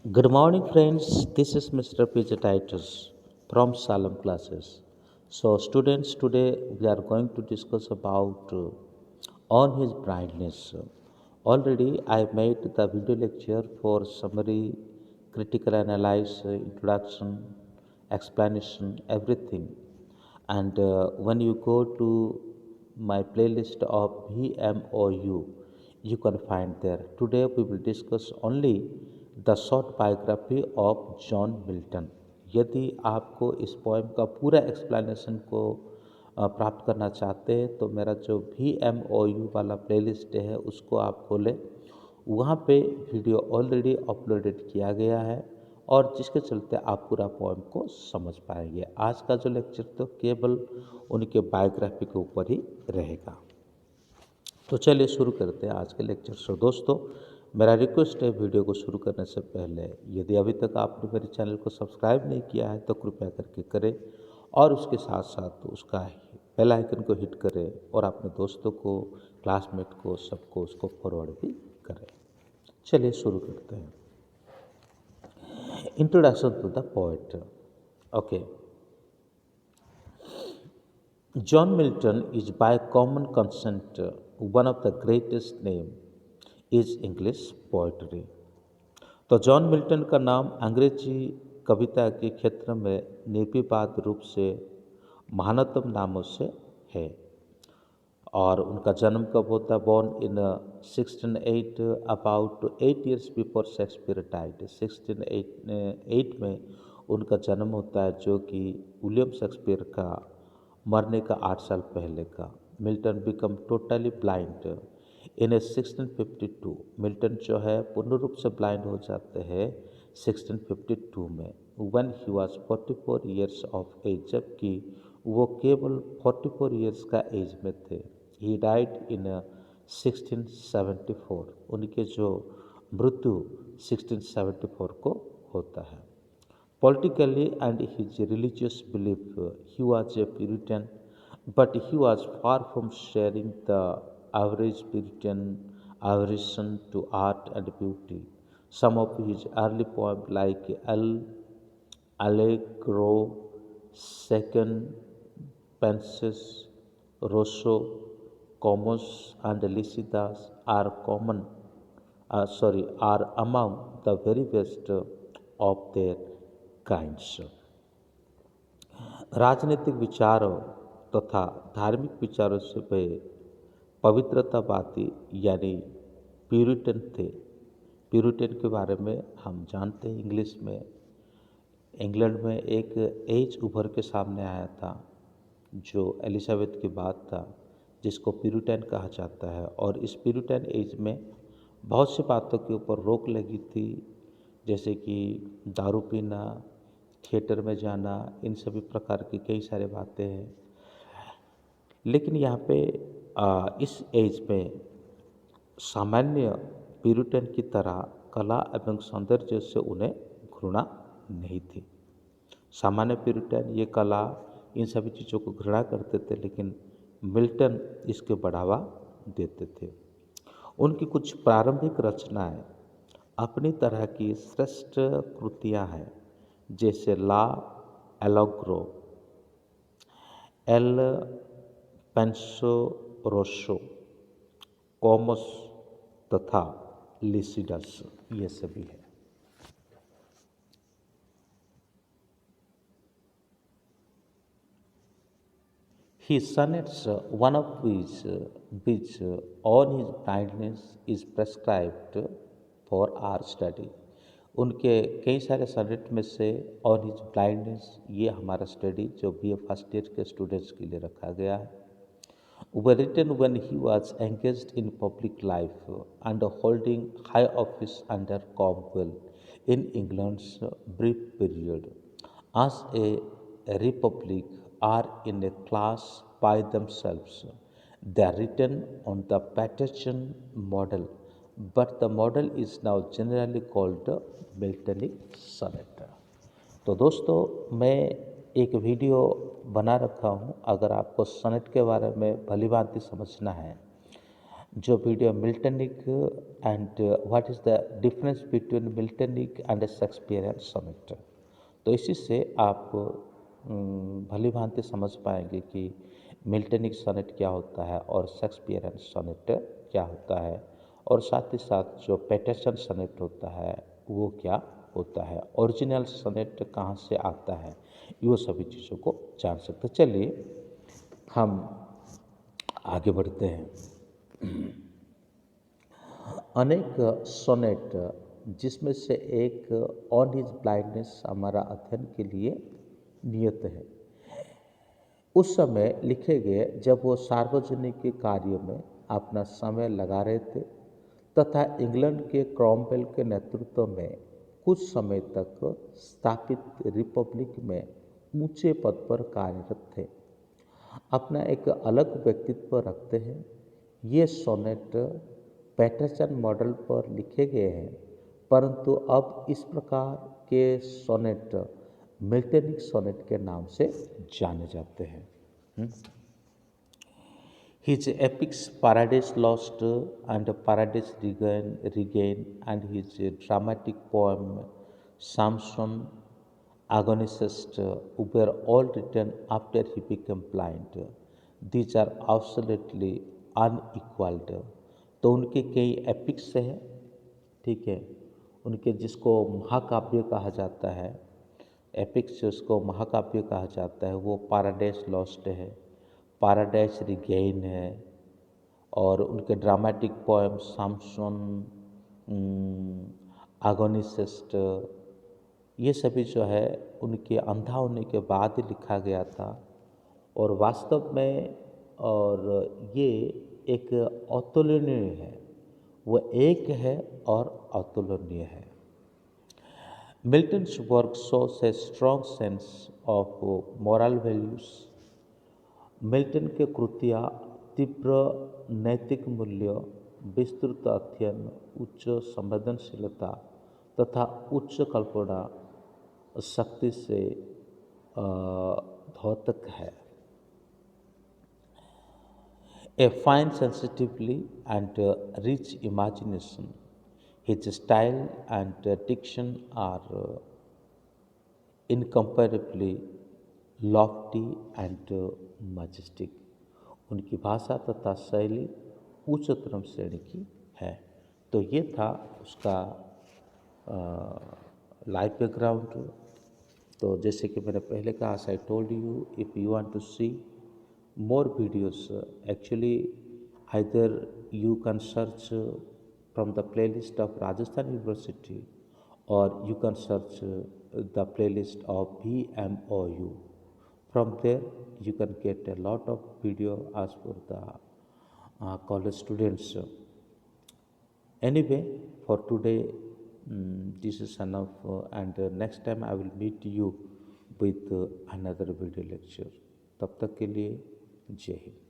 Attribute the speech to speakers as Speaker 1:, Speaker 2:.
Speaker 1: Good morning, friends. This is Mr. PJ Titus from Salem classes. So, students, today we are going to discuss about on his brightness. Already, I made the video lecture for summary, critical analysis, introduction, explanation, everything. And when you go to my playlist of VMOU, you can find there. Today we will discuss only the short biography of John Milton. यदि आपको इस poem का पूरा explanation को प्राप्त करना चाहते हैं तो मेरा जो VMOU वाला प्लेलिस्ट है उसको आप खोलें। वहाँ पे वीडियो ऑलरेडी अपलोडेड किया गया है और जिसके चलते आप पूरा पोएम को समझ पाएंगे। आज का जो लेक्चर तो केवल उनके बायोग्राफी के ऊपर ही रहेगा। तो चलिए शुरू करते हैं आज के लेक्चर से। दोस्तों, मेरा रिक्वेस्ट है वीडियो को शुरू करने से पहले यदि अभी तक आपने मेरे चैनल को सब्सक्राइब नहीं किया है तो कृपया करके करें और उसके साथ साथ उसका बेल आइकन को हिट करें और अपने दोस्तों को, क्लासमेट को, सबको उसको फॉरवर्ड भी करें। चलिए शुरू करते हैं। Introduction to the poet. Okay, John Milton is by common consent one of the greatest name is English poetry। तो जॉन मिल्टन का नाम अंग्रेजी कविता के क्षेत्र में निर्विवाद रूप से महानतम नामों से है। और उनका जन्म कब होता है? Born in 1608, about 8 years before Shakespeare died. 1608 में उनका जन्म होता है, जो कि विलियम शेक्सपियर का मरने का 8 साल पहले का। मिल्टन बिकम टोटली ब्लाइंड इन 1652। मिल्टन जो है पूर्ण रूप से ब्लाइंड हो जाते हैं 1652 में, when he was 44 years of age, जबकि वो केवल 44 years का एज में थे। He died in 1674। उनके जो मृत्यु 1674 को होता है। Politically and his religious belief, he was a Puritan, but he was far from sharing the average Puritan aversion to art and beauty. Some of his early poems, like Allegro, Second Penses, Rosso, Comus, and Lycidas, are among the very best of their kinds। राजनीतिक विचारों तथा धार्मिक विचारों से वे पवित्रतावादी यानी Puritan थे। Puritan के बारे में हम जानते हैं। इंग्लिश में इंग्लैंड में एक एज उभर के सामने आया था जो एलिजाबेथ के बाद था, जिसको प्यूरिटन कहा जाता है। और इस प्यूरिटन एज में बहुत सी बातों के ऊपर रोक लगी थी, जैसे कि दारू पीना, थिएटर में जाना, इन सभी प्रकार की कई सारे बातें हैं। लेकिन यहाँ पे इस एज में सामान्य प्यूरिटन की तरह कला एवं सौंदर्य से उन्हें घृणा नहीं थी। सामान्य प्यूरिटन ये कला, इन सभी चीज़ों को घृणा करते थे, लेकिन मिल्टन इसके बढ़ावा देते थे। उनकी कुछ प्रारंभिक रचनाएं अपनी तरह की श्रेष्ठ कृतियां हैं, जैसे ला एलोग्रो, एल पेंसो रोशो, कॉमस तथा लिसिडस, ये सभी है। His sonnets, one of which on his blindness is prescribed for our study। उनके कई सारे सनेट में से ऑन हिज ब्लाइंडनेस, ये हमारा स्टडी जो BA फर्स्ट ईयर के स्टूडेंट्स के लिए रखा गया है। were written when he was engaged in public life and holding high office under Cromwell in England's brief period as a republic are in a class by themselves। They are written on the Paterson model, but the model is now generally called मिल्टनिक सनेट। तो दोस्तों, मैं एक video बना रखा हूँ। अगर आपको सनेट के बारे में भली भांति समझना है, जो video Miltonic and what is the difference between Miltonic and Shakespearean sonnet. तो इसी से आप भली भांति समझ पाएंगे कि मिल्टनिक सोनेट क्या होता है और शेक्सपियरियन सोनेट क्या होता है, और साथ ही साथ जो पैटरसन सोनेट होता है वो क्या होता है, ओरिजिनल सोनेट कहाँ से आता है, ये सभी चीज़ों को जान सकते। चलिए हम आगे बढ़ते हैं। अनेक सोनेट जिसमें से एक ऑन हिज ब्लाइंडनेस हमारा अध्ययन के लिए नियत है, उस समय लिखे गए जब वो सार्वजनिक के कार्यों में अपना समय लगा रहे थे तथा इंग्लैंड के क्रॉमवेल के नेतृत्व में कुछ समय तक स्थापित रिपब्लिक में ऊंचे पद पर कार्यरत थे। अपना एक अलग व्यक्तित्व रखते हैं। ये सोनेट पैटरसन मॉडल पर लिखे गए हैं, परंतु अब इस प्रकार के सोनेट मिल्टनिक सोनेट के नाम से जाने जाते हैं। His epics Paradise Lost and Paradise Regained and his dramatic poem Samson Agonicist were all written after he became blind. These are absolutely unequaled. तो उनके कई एपिक्स हैं, ठीक है, उनके जिसको महाकाव्य कहा जाता है, एपिक्स जिसको महाकाव्य कहा जाता है, वो पैराडाइज लॉस्ट है, पैराडाइज रिगेन है, और उनके ड्रामेटिक पोएम सामसन आगोनिसिस्ट, ये सभी जो है उनके अंधा होने के बाद ही लिखा गया था। और वास्तव में और ये एक अतुलनीय है, वो एक है और अतुलनीय है। Milton's work shows a strong sense of moral values. Milton के कृतियाँ तीव्र नैतिक मूल्य, विस्तृत अध्ययन, उच्च संवेदनशीलता तथा उच्च कल्पना शक्ति से द्योतक है। A fine sensitively and rich imagination. His style and diction are incomparably lofty and majestic. उनकी भाषा तथा शैली उच्चतम श्रेणी की है। तो ये था उसका लाइफ बैकग्राउंड। तो जैसे कि मैंने पहले कहा, I told you, if you want to see more videos, actually either you can search from the playlist of Rajasthan University, or you can search the playlist of BMOU. From there you can get a lot of video as for the college students. Anyway, for today this is enough, and next time I will meet you with another video lecture. तब तक के लिए जय हिंद।